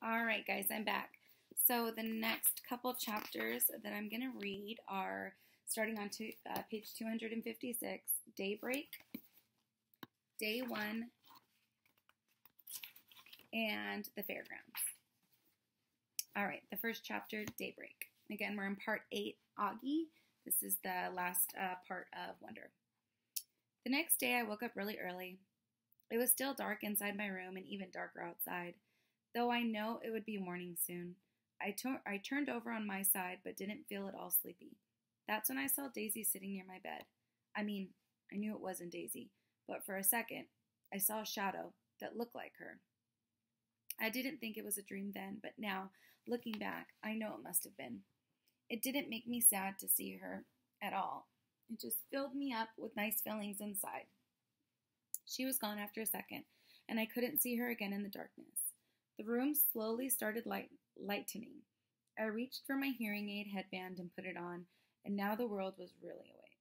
All right, guys, I'm back. So the next couple chapters that I'm going to read are starting on page 256, Daybreak, Day 1, and the Fairgrounds. All right, the first chapter, Daybreak. Again, we're in part 8, Augie. This is the last part of Wonder. The next day, I woke up really early. It was still dark inside my room and even darker outside, though I know it would be morning soon. I turned over on my side, but didn't feel at all sleepy. That's when I saw Daisy sitting near my bed. I knew it wasn't Daisy, but for a second, I saw a shadow that looked like her. I didn't think it was a dream then, but now, looking back, I know it must have been. It didn't make me sad to see her at all. It just filled me up with nice feelings inside. She was gone after a second, and I couldn't see her again in the darkness. The room slowly started lightening. I reached for my hearing aid headband and put it on, and now the world was really awake.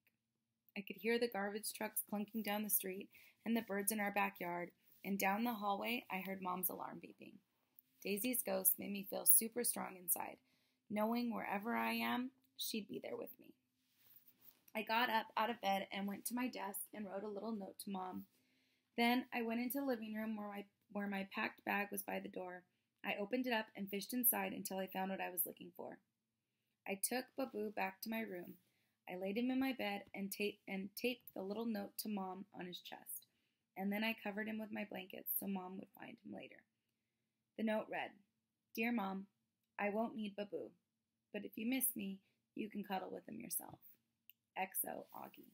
I could hear the garbage trucks clunking down the street and the birds in our backyard, and down the hallway I heard Mom's alarm beeping. Daisy's ghost made me feel super strong inside, knowing wherever I am, she'd be there with me. I got up out of bed and went to my desk and wrote a little note to Mom. Then I went into the living room where my packed bag was by the door. I opened it up and fished inside until I found what I was looking for. I took Babu back to my room. I laid him in my bed and taped the little note to Mom on his chest, and then I covered him with my blankets so Mom would find him later. The note read, "Dear Mom, I won't need Babu, but if you miss me, you can cuddle with him yourself. XO, Augie."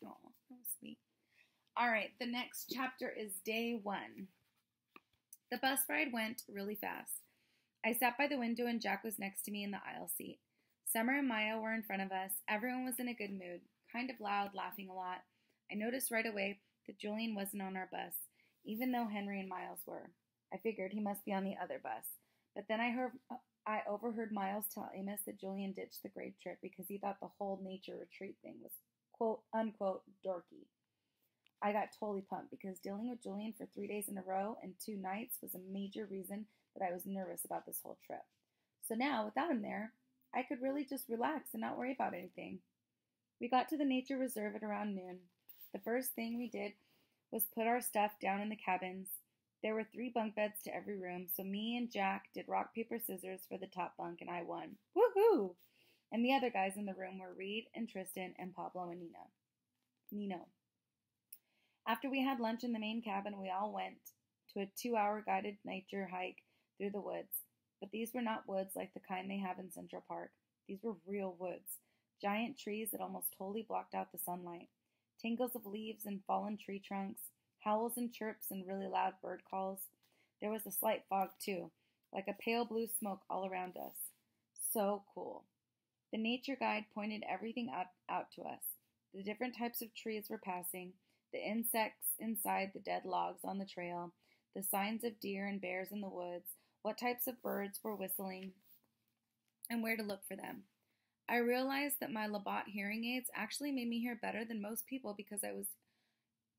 Aw, that was sweet. All right, the next chapter is Day 1. The bus ride went really fast. I sat by the window and Jack was next to me in the aisle seat. Summer and Maya were in front of us. Everyone was in a good mood, kind of loud, laughing a lot. I noticed right away that Julian wasn't on our bus, even though Henry and Miles were. I figured he must be on the other bus. But then I overheard Miles tell Amos that Julian ditched the grade trip because he thought the whole nature retreat thing was quote unquote dorky. I got totally pumped because dealing with Julian for 3 days in a row and 2 nights was a major reason that I was nervous about this whole trip. So now, without him there, I could really just relax and not worry about anything. We got to the nature reserve at around noon. The first thing we did was put our stuff down in the cabins. There were 3 bunk beds to every room, so me and Jack did rock, paper, scissors for the top bunk, and I won. Woohoo! And the other guys in the room were Reed and Tristan and Pablo and Nino. After we had lunch in the main cabin, we all went to a 2-hour guided nature hike through the woods. But these were not woods like the kind they have in Central Park. These were real woods. Giant trees that almost totally blocked out the sunlight. Tangles of leaves and fallen tree trunks. Howls and chirps and really loud bird calls. There was a slight fog too, like a pale blue smoke all around us. So cool. The nature guide pointed everything out to us. The different types of trees were passing, the insects inside the dead logs on the trail, the signs of deer and bears in the woods, what types of birds were whistling, and where to look for them. I realized that my Labatt hearing aids actually made me hear better than most people because I was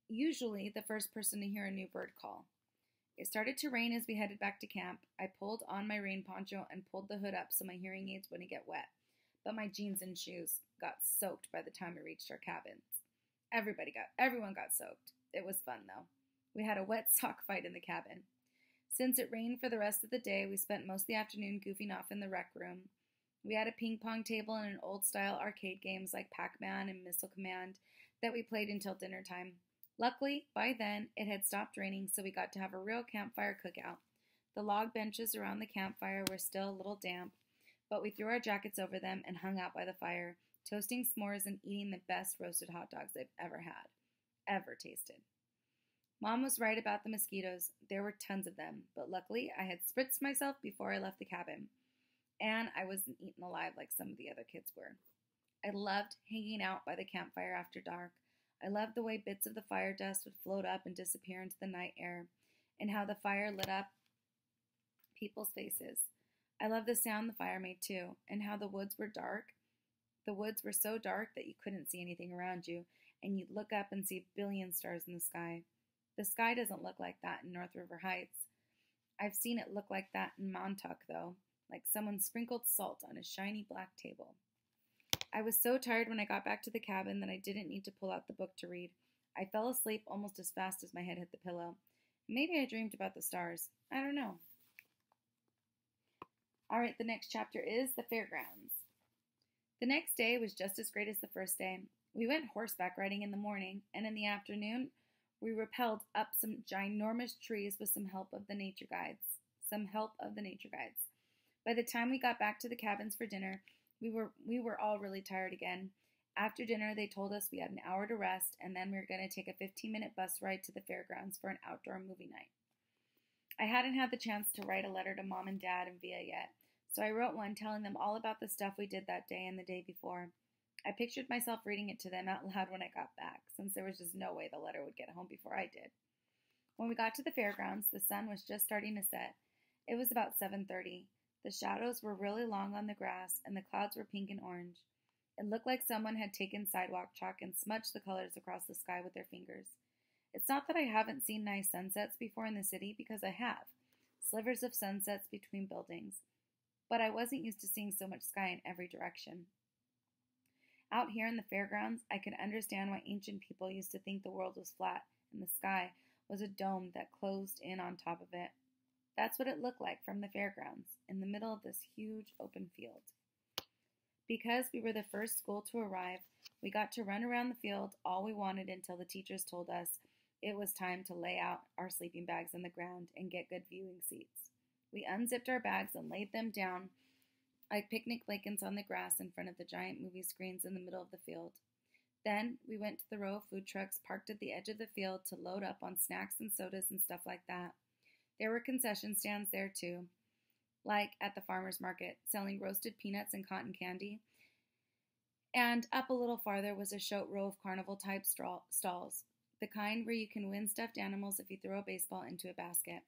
usually the first person to hear a new bird call. It started to rain as we headed back to camp. I pulled on my rain poncho and pulled the hood up so my hearing aids wouldn't get wet, but my jeans and shoes got soaked by the time we reached our cabins. Everyone got soaked. It was fun, though. We had a wet sock fight in the cabin. Since it rained for the rest of the day, we spent most of the afternoon goofing off in the rec room. We had a ping pong table and an old-style arcade games like Pac-Man and Missile Command that we played until dinner time. Luckily, by then, it had stopped raining, so we got to have a real campfire cookout. The log benches around the campfire were still a little damp, but we threw our jackets over them and hung out by the fire, toasting s'mores and eating the best roasted hot dogs I've ever tasted. Mom was right about the mosquitoes. There were tons of them, but luckily I had spritzed myself before I left the cabin, and I wasn't eaten alive like some of the other kids were. I loved hanging out by the campfire after dark. I loved the way bits of the fire dust would float up and disappear into the night air, and how the fire lit up people's faces. I loved the sound the fire made too, and how the woods were dark. The woods were so dark that you couldn't see anything around you, and you'd look up and see a billion stars in the sky. The sky doesn't look like that in North River Heights. I've seen it look like that in Montauk, though, like someone sprinkled salt on a shiny black table. I was so tired when I got back to the cabin that I didn't need to pull out the book to read. I fell asleep almost as fast as my head hit the pillow. Maybe I dreamed about the stars. I don't know. All right, the next chapter is the fairgrounds. The next day was just as great as the first day. We went horseback riding in the morning, and in the afternoon, we rappelled up some ginormous trees with some help of the nature guides. By the time we got back to the cabins for dinner, we were all really tired again. After dinner, they told us we had an hour to rest, and then we were going to take a 15-minute bus ride to the fairgrounds for an outdoor movie night. I hadn't had the chance to write a letter to Mom and Dad and Via yet, so I wrote one telling them all about the stuff we did that day and the day before. I pictured myself reading it to them out loud when I got back, since there was just no way the letter would get home before I did. When we got to the fairgrounds, the sun was just starting to set. It was about 7:30. The shadows were really long on the grass, and the clouds were pink and orange. It looked like someone had taken sidewalk chalk and smudged the colors across the sky with their fingers. It's not that I haven't seen nice sunsets before in the city, because I have. Slivers of sunsets between buildings. But I wasn't used to seeing so much sky in every direction. Out here in the fairgrounds, I could understand why ancient people used to think the world was flat and the sky was a dome that closed in on top of it. That's what it looked like from the fairgrounds, in the middle of this huge open field. Because we were the first school to arrive, we got to run around the field all we wanted until the teachers told us it was time to lay out our sleeping bags on the ground and get good viewing seats. We unzipped our bags and laid them down like picnic blankets on the grass in front of the giant movie screens in the middle of the field. Then we went to the row of food trucks parked at the edge of the field to load up on snacks and sodas and stuff like that. There were concession stands there too, like at the farmer's market, selling roasted peanuts and cotton candy. And up a little farther was a show row of carnival-type stalls, the kind where you can win stuffed animals if you throw a baseball into a basket.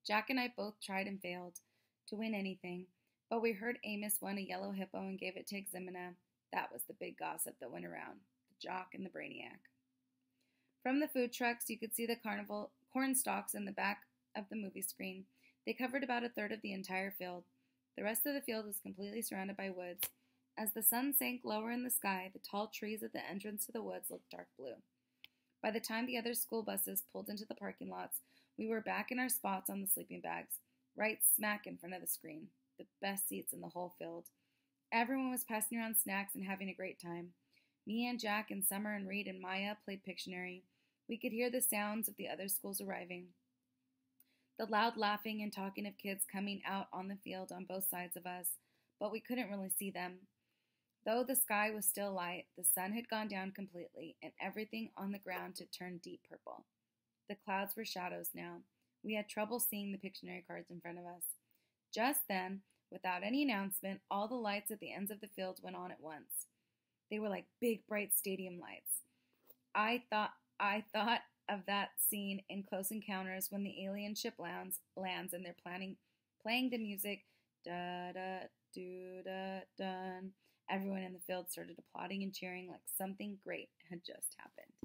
Jack and I both tried and failed to win anything, but we heard Amos won a yellow hippo and gave it to Ximena. That was the big gossip that went around, the jock and the brainiac. From the food trucks, you could see the carnival corn stalks in the back of the movie screen. They covered about a third of the entire field. The rest of the field was completely surrounded by woods. As the sun sank lower in the sky, the tall trees at the entrance to the woods looked dark blue. By the time the other school buses pulled into the parking lots, we were back in our spots on the sleeping bags, right smack in front of the screen, the best seats in the whole field. Everyone was passing around snacks and having a great time. Me and Jack and Summer and Reed and Maya played Pictionary. We could hear the sounds of the other schools arriving. The loud laughing and talking of kids coming out on the field on both sides of us, but we couldn't really see them. Though the sky was still light, the sun had gone down completely, and everything on the ground had turned deep purple. The clouds were shadows now. We had trouble seeing the Pictionary cards in front of us. Just then, without any announcement, all the lights at the ends of the field went on at once. They were like big, bright stadium lights. I thought of that scene in Close Encounters when the alien ship lands and they're playing the music, da-da-do-da-dun. Everyone in the field started applauding and cheering like something great had just happened.